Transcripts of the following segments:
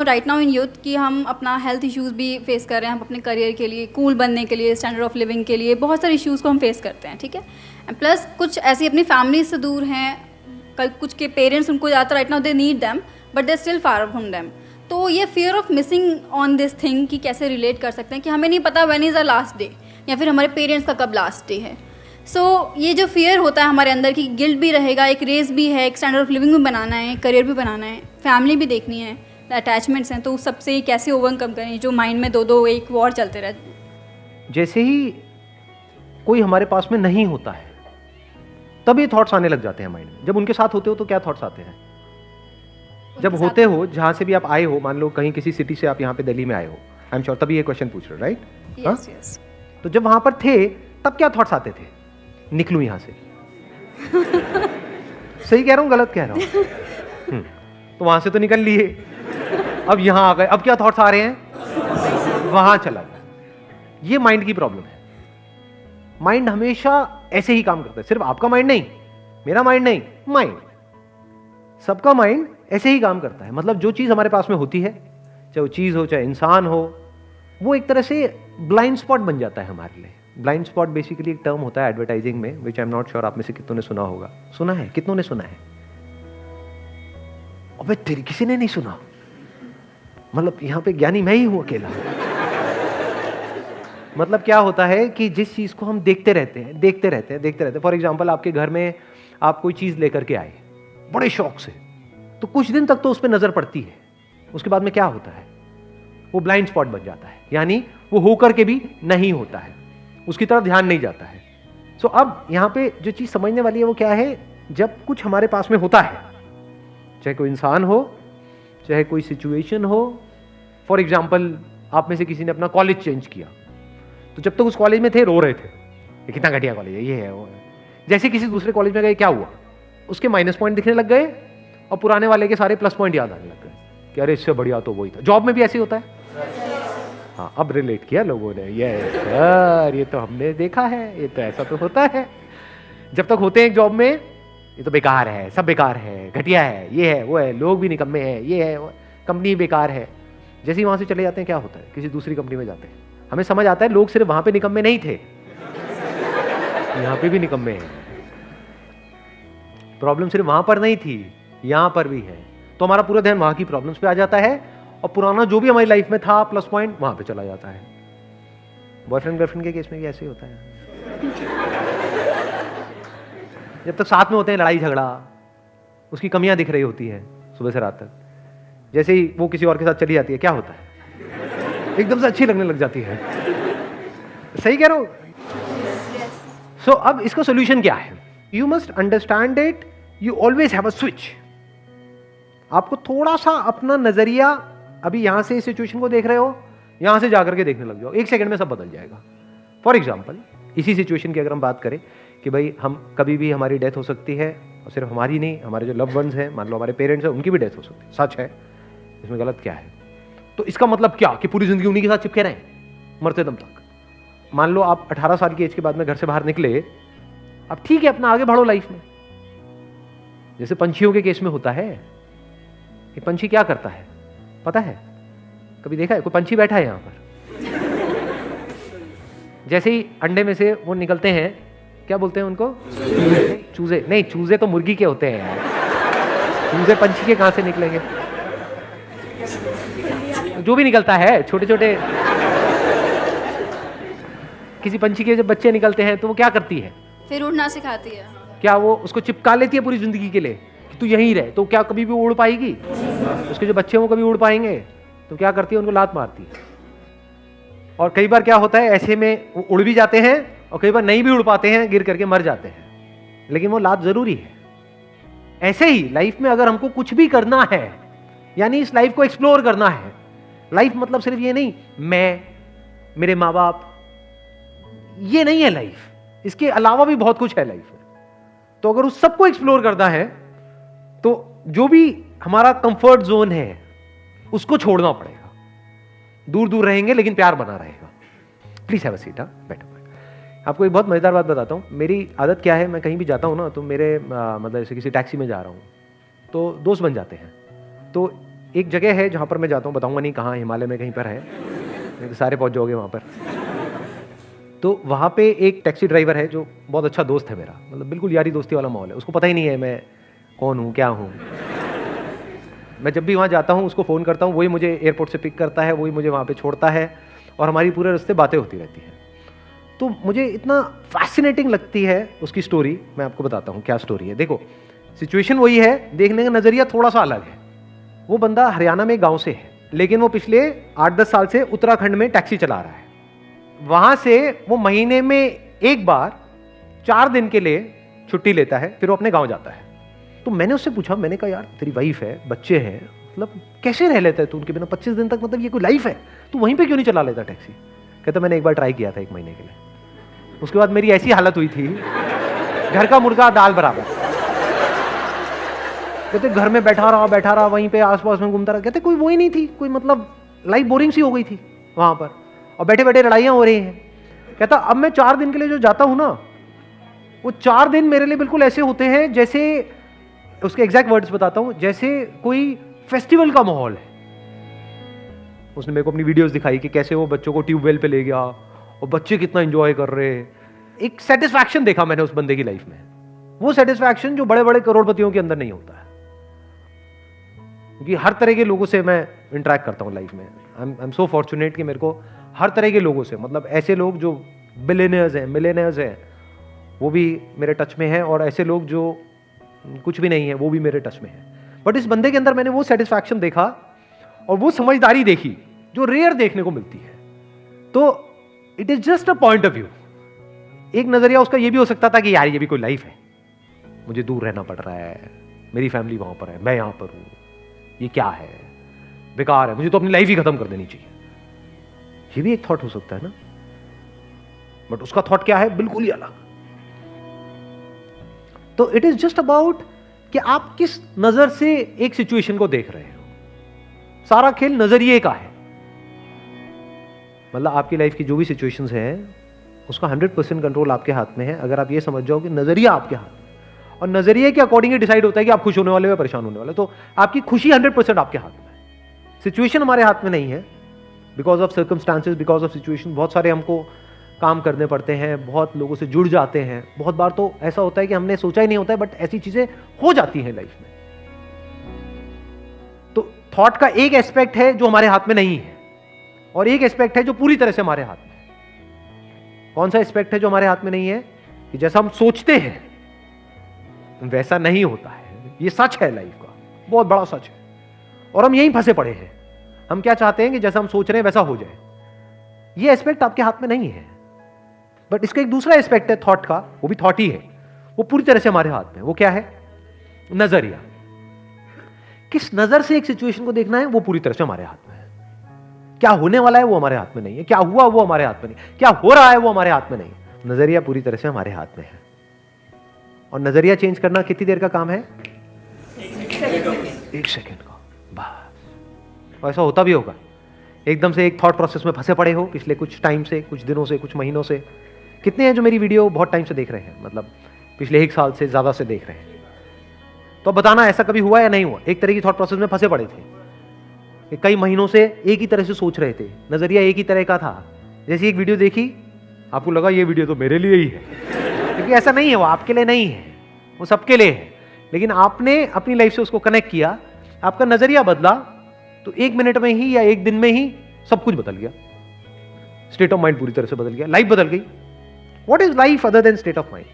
Right now in youth कि हम अपना हेल्थ इश्यूज़ भी फेस कर रहे हैं, हम अपने करियर के लिए, कूल बनने के लिए, स्टैंडर्ड ऑफ लिविंग के लिए बहुत सारे इश्यूज़ को हम फेस करते हैं, ठीक है। एंड प्लस कुछ ऐसी अपनी फैमिली से दूर हैं, कुछ के पेरेंट्स उनको ज़्यादातर right now they need them but they still far from them. तो ये fear of missing on this thing कि कैसे रिलेट कर सकते हैं कि हमें नहीं पता when is a last day या फिर हमारे पेरेंट्स का कब लास्ट डे है। सो ये जो फियर होता है हमारे अंदर की गिल्ट भी रहेगा, एक रेस भी है, एक स्टैंडर्ड ऑफ लिविंग भी बनाना है, करियर भी बनाना है, फैमिली भी देखनी है, अटैचमेंट्स हैं, तो उस सबसे कैसे ओवरकम करें जो माइंड में दो एक वॉर चलते रहते हैं। जैसे ही कोई हमारे पास में नहीं होता है तब ये थॉट्स आने लग जाते हैं माइंड में। जब उनके साथ होते हो तो क्या थॉट्स आते हैं? जब होते हो, जहां से भी आप आए हो, मान लो कहीं किसी सिटी से आप यहाँ पे दिल्ली में आए हो, आई एम श्योर तभी ये क्वेश्चन पूछ रहे हो, राइट? Yes yes. तो जब वहां पर थे तब क्या थॉट्स आते थे? निकलूं यहां से। सही कह रहा हूं, गलत कह रहा हूं? तो वहां से तो निकल लिए, अब यहां आ गए, अब क्या थॉट्स आ रहे हैं? वहां चला गया। ये माइंड की प्रॉब्लम है। माइंड हमेशा ऐसे ही काम करता है, सिर्फ आपका माइंड नहीं, मेरा माइंड नहीं, माइंड, सबका माइंड ऐसे ही काम करता है। मतलब जो चीज हमारे पास में होती है, चाहे वो चीज हो चाहे इंसान हो, वो एक तरह से ब्लाइंड स्पॉट बन जाता है हमारे लिए। ब्लाइंड स्पॉट बेसिकली एक टर्म होता है एडवर्टाइजिंग में, विच आई एम नॉट श्योर आप में से कितनों ने सुना होगा। सुना है? कितनों ने सुना है? अबे तेरी किसी ने नहीं सुना? मतलब यहां पे ज्ञानी मैं ही हूं अकेला। मतलब क्या होता है कि जिस चीज को हम देखते रहते हैं। फॉर एग्जाम्पल, आपके घर में आप कोई चीज लेकर के आए बड़े शौक से, तो कुछ दिन तक तो उस पर नजर पड़ती है, उसके बाद में क्या होता है? वो ब्लाइंड स्पॉट बन जाता है, यानी वो होकर के भी नहीं होता है, उसकी तरफ ध्यान नहीं जाता है। सो अब यहां पे जो चीज समझने वाली है वो क्या है? जब कुछ हमारे पास में होता है, चाहे कोई इंसान हो, चाहे कोई सिचुएशन हो। फॉर एग्जाम्पल, आप में से किसी ने अपना कॉलेज चेंज किया, तो जब तक उस कॉलेज में थे रो रहे थे, ये कितना घटिया कॉलेज है, ये है वो है। जैसे किसी दूसरे कॉलेज में गए, क्या हुआ? उसके माइनस पॉइंट दिखने लग गए और पुराने वाले के सारे प्लस पॉइंट याद आने लग गए कि अरे इससे बढ़िया तो वही था। जॉब में भी ऐसे होता है। हाँ, अब रिलेट किया लोगों ने, ये सर ये तो हमने देखा है, ये तो ऐसा तो होता है। जब तक होते हैं एक जॉब में, ये तो बेकार है, सब बेकार है, घटिया है, ये है वो है, लोग भी निकम्मे हैं, ये है वो, कंपनी बेकार है। जैसे ही वहां से चले जाते हैं, क्या होता है? किसी दूसरी कंपनी में जाते हैं, हमें समझ आता है लोग सिर्फ वहां पे निकम्मे नहीं थे, यहां पे भी निकम्मे हैं। प्रॉब्लम सिर्फ वहां पर नहीं थी, यहां पर भी है। तो हमारा पूरा ध्यान वहां की प्रॉब्लम्स पे आ जाता है और पुराना जो भी हमारी लाइफ में था प्लस पॉइंट, वहां पे चला जाता है। बॉयफ्रेंड गर्लफ्रेंड के केस में भी ऐसे ही होता है। जब तक साथ में होते हैं, लड़ाई झगड़ा, उसकी कमियां दिख रही होती है सुबह से रात तक। जैसे ही वो किसी और के साथ चली जाती है, क्या होता है? एकदम से अच्छी लगने लग जाती है। सही कह रहा हूं? सो अब इसका सोल्यूशन क्या है? You must understand it, you always have a switch. आपको थोड़ा सा अपना नजरिया, अभी यहां से इस सिचुएशन को देख रहे हो, यहां से जाकर के देखने लग जाओ, एक सेकंड में सब बदल जाएगा। फॉर एग्जाम्पल, इसी सिचुएशन की अगर हम बात करें कि भाई हम कभी भी हमारी डेथ हो सकती है, और सिर्फ हमारी नहीं, हमारे जो लव वंस हैं, मान लो हमारे पेरेंट्स हैं, उनकी भी डेथ हो सकती है। सच है, इसमें गलत क्या है? तो इसका मतलब क्या कि पूरी जिंदगी उन्हीं के साथ चिपके रहें मरते दम तक? मान लो आप 18 साल की एज के बाद में घर से बाहर निकले, अब ठीक है, अपना आगे बढ़ो लाइफ में। जैसे पंछियों के केस में होता है, एक पंछी क्या करता है पता है? कभी देखा है? कोई पंछी बैठा है यहां पर? जैसे ही अंडे में से वो निकलते हैं, क्या बोलते हैं उनको? चूजे। नहीं, चूजे तो मुर्गी के होते हैं यार, चूजे पंछी के कहां से निकलेंगे? जो भी निकलता है, छोटे छोटे किसी पंछी के जब बच्चे निकलते हैं तो वो क्या करती है? फिर उड़ना सिखाती है। क्या वो उसको चिपका लेती है पूरी जिंदगी के लिए कि तू यहीं रहे? तो क्या कभी भी उड़ पाएगी? उसके जो बच्चे वो कभी उड़ पाएंगे? तो क्या करती है? उनको लात मारती है। और कई बार क्या होता है, ऐसे में वो उड़ भी जाते हैं और कई बार नहीं भी उड़ पाते हैं, गिर करके मर जाते हैं, लेकिन वो लात जरूरी है। ऐसे ही लाइफ में अगर हमको कुछ भी करना है, यानी इस लाइफ को एक्सप्लोर करना है, लाइफ मतलब सिर्फ ये नहीं मैं, मेरे माँ बाप, ये नहीं है लाइफ, इसके अलावा भी बहुत कुछ है लाइफ में। तो अगर उस सबको एक्सप्लोर करना है तो जो भी हमारा कंफर्ट जोन है उसको छोड़ना पड़ेगा। दूर दूर रहेंगे लेकिन प्यार बना रहेगा। Please have a seat. बैठो। आपको एक बहुत मजेदार बात बताता हूं। मेरी आदत क्या है, मैं कहीं भी जाता हूं ना, तो मेरे मतलब जैसे किसी टैक्सी में जा रहा हूं तो दोस्त बन जाते हैं। तो एक जगह है जहाँ पर मैं जाता हूँ, बताऊँगा नहीं कहाँ, हिमालय में कहीं पर है, नहीं तो सारे पहुँच जाओगे वहाँ पर। तो वहाँ पे एक टैक्सी ड्राइवर है जो बहुत अच्छा दोस्त है मेरा, मतलब बिल्कुल यारी दोस्ती वाला माहौल है। उसको पता ही नहीं है मैं कौन हूँ, क्या हूँ। मैं जब भी वहाँ जाता हूँ उसको फ़ोन करता हूँ, वही मुझे एयरपोर्ट से पिक करता है, वही मुझे वहाँ पे छोड़ता है और हमारी पूरे रास्ते बातें होती रहती हैं। तो मुझे इतना फैसिनेटिंग लगती है उसकी स्टोरी। मैं आपको बताता हूँ क्या स्टोरी है। देखो, सिचुएशन वही है, देखने का नज़रिया थोड़ा सा अलग है। वो बंदा हरियाणा में गाँव से है, लेकिन वो पिछले 8-10 साल से उत्तराखंड में टैक्सी चला रहा है। वहाँ से वो महीने में एक बार 4 दिन के लिए छुट्टी लेता है, फिर वो अपने गाँव जाता है। तो मैंने उससे पूछा, मैंने कहा यार तेरी वाइफ है, बच्चे हैं, मतलब कैसे रह लेता है तू उनके बिना 25 दिन तक, मतलब ये कोई लाइफ है, तू वहीं पे क्यों नहीं चला लेता टैक्सी? कहता मैंने एक बार ट्राई किया था 1 महीने के लिए, उसके बाद मेरी ऐसी हालत हुई थी, घर का मुर्गा दाल बराबर। कहते घर में बैठा रहा वहीं पे आसपास में घूमता रहा। कहते कोई वो ही नहीं थी, कोई मतलब लाइफ बोरिंग सी हो गई थी वहां पर, और बैठे बैठे लड़ाइयां हो रही हैं। कहता अब मैं 4 दिन के लिए जो जाता हूं ना, वो 4 दिन मेरे लिए बिल्कुल ऐसे होते हैं जैसे, उसके एग्जैक्ट वर्ड्स बताता हूं, जैसे कोई फेस्टिवल का माहौल है। उसने मेरे को अपनी वीडियोस दिखाई कि कैसे वो बच्चों को ट्यूबवेल पे ले गया और बच्चे कितना एंजॉय कर रहे हैं। एक सेटिस्फैक्शन देखा मैंने उस बंदे की लाइफ में, वो सेटिस्फैक्शन जो बड़े बड़े करोड़पतियों के अंदर नहीं होता है। क्योंकि हर तरह के लोगों से मैं इंटरेक्ट करता हूँ लाइफ में। आई एम सो फॉर्चुनेट कि मेरे को हर तरह के लोगों से, मतलब ऐसे लोग जो बिलियनियर्स हैं, मिलियनियर्स हैं, वो भी मेरे टच में हैं, और ऐसे लोग जो कुछ भी नहीं है वो भी मेरे टच में है। बट इस बंदे के अंदर मैंने वो सेटिस्फैक्शन देखा और वो समझदारी देखी जो रेयर देखने को मिलती है। तो it is just a point of view. एक नजरिया उसका ये भी हो सकता था कि यार ये भी कोई लाइफ है, मुझे दूर रहना पड़ रहा है, मेरी फैमिली वहां पर है, मैं यहां पर हूं, ये क्या है, बेकार है, मुझे तो अपनी लाइफ ही खत्म कर देनी चाहिए। ये भी एक थॉट हो सकता है ना। बट उसका थॉट क्या है, बिल्कुल ही अलग। तो इट इज जस्ट अबाउट कि आप किस नजर से एक सिचुएशन को देख रहे हो। सारा खेल नजरिए का है। मतलब आपकी लाइफ की जो भी सिचुएशंस हैं, उसका 100% कंट्रोल आपके हाथ में है, अगर आप ये समझ जाओ कि नजरिया आपके हाथ में, और नजरिए के अकॉर्डिंग ही डिसाइड होता है कि आप खुश होने वाले हो या परेशान होने वाले। तो आपकी खुशी 100% आपके हाथ में है। सिचुएशन हमारे हाथ में नहीं है। Because of circumstances, because of situation, बहुत सारे हमको काम करने पड़ते हैं, बहुत लोगों से जुड़ जाते हैं। बहुत बार तो ऐसा होता है कि हमने सोचा ही नहीं होता है, बट ऐसी चीजें हो जाती हैं लाइफ में। तो थॉट का एक एस्पेक्ट है जो हमारे हाथ में नहीं है, और एक एस्पेक्ट है जो पूरी तरह से हमारे हाथ में है। कौन सा एस्पेक्ट है जो हमारे हाथ में नहीं है? कि जैसा हम सोचते हैं वैसा नहीं होता है। ये सच है, लाइफ का बहुत बड़ा सच है, और हम यहीं फंसे पड़े हैं। हम क्या चाहते हैं कि जैसा हम सोच रहे हैं वैसा हो जाए। ये एस्पेक्ट आपके हाथ में नहीं है। बट इसका एक दूसरा एस्पेक्ट है थॉट का, वो भी थॉट ही है, वो पूरी तरह से हमारे हाथ में। वो क्या है? नजरिया। किस नजर से एक सिचुएशन को देखना है, वो पूरी तरह से हमारे हाथ में है। क्या होने वाला है वो हमारे हाथ में नहीं है, क्या हुआ वो हमारे हाथ में नहीं, क्या हो रहा है वो हमारे हाथ में नहीं। नजरिया पूरी तरह से हमारे हाथ में है। और नजरिया चेंज करना कितनी देर का काम है? 1 सेकेंड का बस। और ऐसा होता भी होगा, एकदम से एक थॉट प्रोसेस में फंसे पड़े हो पिछले कुछ टाइम से, कुछ दिनों से, कुछ महीनों से। कितने हैं जो मेरी वीडियो बहुत टाइम से देख रहे हैं, मतलब पिछले 1 साल से ज्यादा से देख रहे हैं? तो बताना ऐसा कभी हुआ या नहीं हुआ? एक तरह की थॉट प्रोसेस में फंसे पड़े थे कि कई महीनों से एक ही तरह से सोच रहे थे, नजरिया एक ही तरह का था। जैसे एक वीडियो देखी, आपको लगा ये वीडियो तो मेरे लिए ही है, क्योंकि ऐसा नहीं है, वो आपके लिए नहीं है, वो सबके लिए है। लेकिन आपने अपनी लाइफ से उसको कनेक्ट किया, आपका नजरिया बदला, तो 1 मिनट में ही या 1 दिन में ही सब कुछ बदल गया। स्टेट ऑफ माइंड पूरी तरह से बदल गया, लाइफ बदल गई। What is life other than state of mind?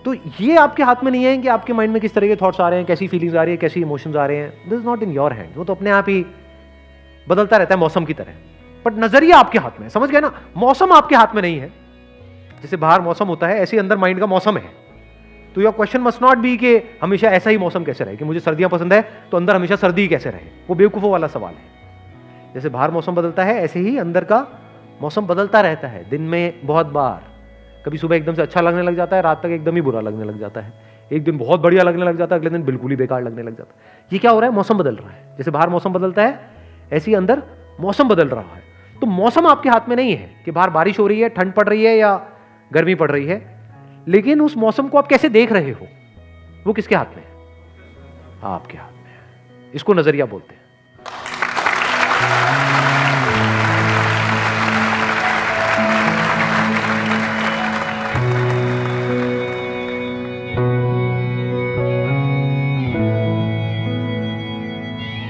तो ये आपके हाथ में नहीं है कि आपके माइंड में किस तरह के थॉट्स आ रहे हैं, कैसी फीलिंग्स आ रही है, कैसी इमोशंस आ रहे हैं। This is not in your hand. वो तो अपने आप ही बदलता रहता है मौसम की तरह। बट नजरिया आपके हाथ में है, समझ गए ना? मौसम आपके हाथ में नहीं है। जैसे बाहर मौसम होता है, ऐसे अंदर माइंड का मौसम है। तो your question must not be कि हमेशा ऐसा ही मौसम कैसे रहे, कि मुझे सर्दियां पसंद है तो अंदर हमेशा सर्दी कैसे रहे। वो बेवकूफों वाला सवाल है। जैसे बाहर मौसम बदलता है, ऐसे ही अंदर का मौसम बदलता रहता है। दिन में बहुत बार, कभी सुबह एकदम से अच्छा लगने लग जाता है, रात तक एकदम ही बुरा लगने लग जाता है। एक दिन बहुत बढ़िया लगने लग जाता है, अगले दिन बिल्कुल ही बेकार लगने लग जाता है। ये क्या हो रहा है? मौसम बदल रहा है। जैसे बाहर मौसम बदलता है, ऐसे ही अंदर मौसम बदल रहा है। तो मौसम आपके हाथ में नहीं है कि बाहर बारिश हो रही है, ठंड पड़ रही है या गर्मी पड़ रही है। लेकिन उस मौसम को आप कैसे देख रहे हो, वो किसके हाथ में है? आपके हाथ में है। इसको नजरिया बोलते हैं।